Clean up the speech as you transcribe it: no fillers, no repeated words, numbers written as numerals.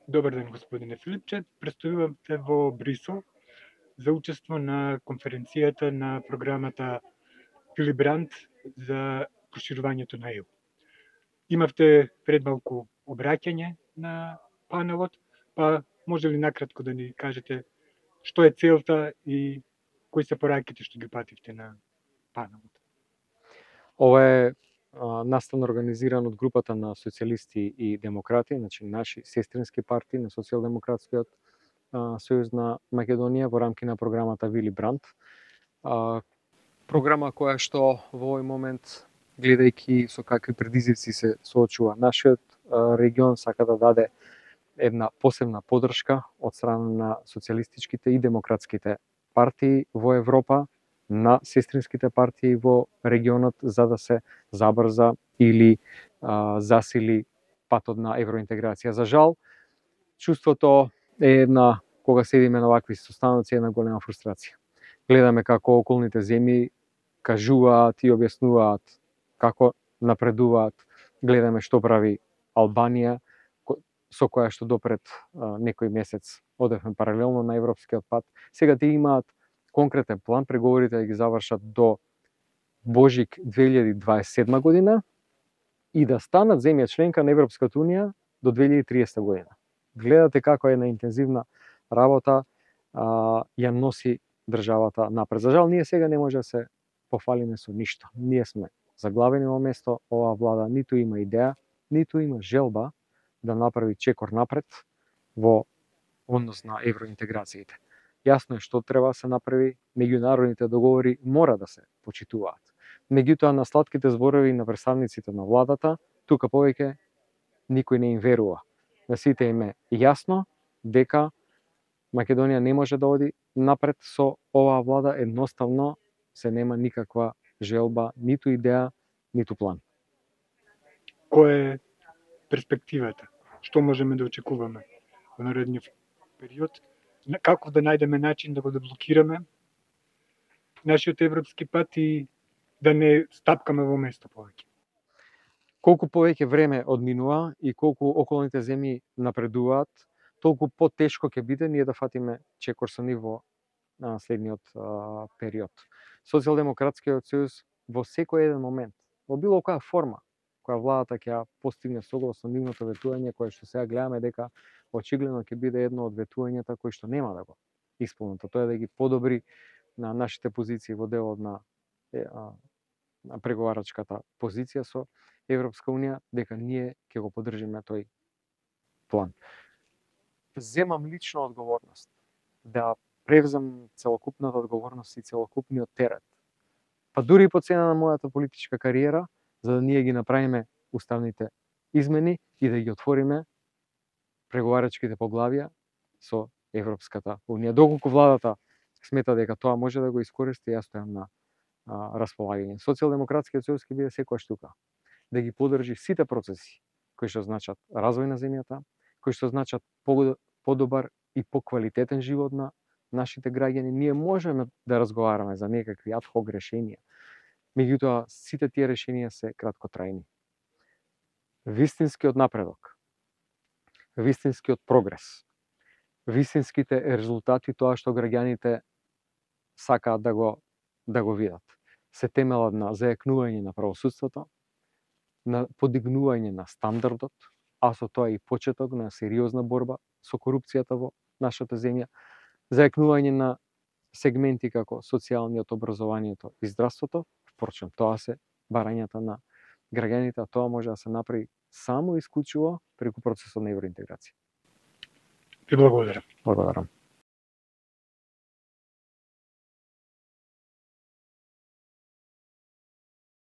Добар ден, господине Филипче. Престојувате во Брисел за учество на конференцијата на програмата Вили Бранд за проширувањето на ЕУ. Имавте пред малку обраќање на панелот, па може ли накратко да ни кажете што е целта и кои се пораките што ги пативте на панелот? Ова е наставно организиран од групата на социјалисти и демократи, значи наши сестрински партии на Социјалдемократскиот сојуз на Македонија во рамки на програмата Вили Бранд. Програма која што во овој момент, гледајќи со какви предизвици се соочува нашиот регион, сака да даде една посебна поддршка од страна на социјалистичките и демократските партии во Европа, на сестринските партии во регионот, за да се забрза или засили патот на евроинтеграција. За жал, чувството е една, кога седиме на вакви состаноци, една голема фрустрација. Гледаме како околните земји кажуваат и објаснуваат како напредуваат. Гледаме што прави Албанија, со која што допред некој месец одевме паралелно на европскиот пат. Сега тие имаат конкретен план, преговорите да ги завршат до Божик 2027 година и да станат земја членка на Европската Унија до 2030 година. Гледате како една интензивна работа ја носи државата напред. За жал, ние сега не може да се пофалиме со ништо. Ние сме заглавени во место, оваа влада ниту има идеја, ниту има желба да направи чекор напред во однос на евроинтеграциите. Јасно е што треба да се направи, меѓународните договори мора да се почитуваат. Меѓутоа, на сладките зборови на представниците на владата, тука повеќе никој не им верува. На сите им е јасно дека Македонија не може да оди напред со оваа влада, едноставно се нема никаква желба, ниту идеја, ниту план. Која е перспективата? Што можеме да очекуваме во наредниот период? Како да најдеме начин да го деблокираме нашиот европски пат и да не стапкаме во место повеќе? Колку повеќе време одминува и колку околните земји напредуваат, толку потешко ќе биде ние да фатиме чекор со нив во следниот период. Социјалдемократскиот сојуз во секој еден момент, во било која форма, која владата ќе ја постигне согласно нивното ветување, кое што сега гледаме дека очигледно ќе биде едно од ветувањата кои што нема да го исполнат. Тоа е да ги подобри на нашите позиции во делот на преговарачката позиција со Европска Унија, дека ние ќе го поддржиме тој план. Земам лично одговорност да превзем целокупната одговорност и целокупниот терет. Па дури и по цена на мојата политичка кариера, за да ние ги направиме уставните измени и да ги отвориме преговарачките поглавја со Европската Унија. Доколку владата смета дека тоа може да го искористи, јас стојам на располагање. Социјалдемократскиот сојуз ќе биде секогаш тука да ги поддржи сите процеси кои што значат развој на земјата, кои што значат подобар и поквалитетен живот на нашите граѓани. Ние можеме да разговараме за некакви адхок решенија, меѓутоа сите тие решенија се краткотрајни. Вистинскиот напредок, вистинскиот прогрес, вистинските резултати, тоа што граѓаните сакаат да го видат, се темелат на зајакнување на правосудството, на подигнување на стандардот, а со тоа и почеток на сериозна борба со корупцијата во нашата земја, зајакнување на сегменти како социјалниот, образованието и здравството. Впрочем, тоа се барањата на граѓаните, а тоа може да се направи само исклучиво преку процесот на евроинтеграција. Ви благодарам. Благодарам.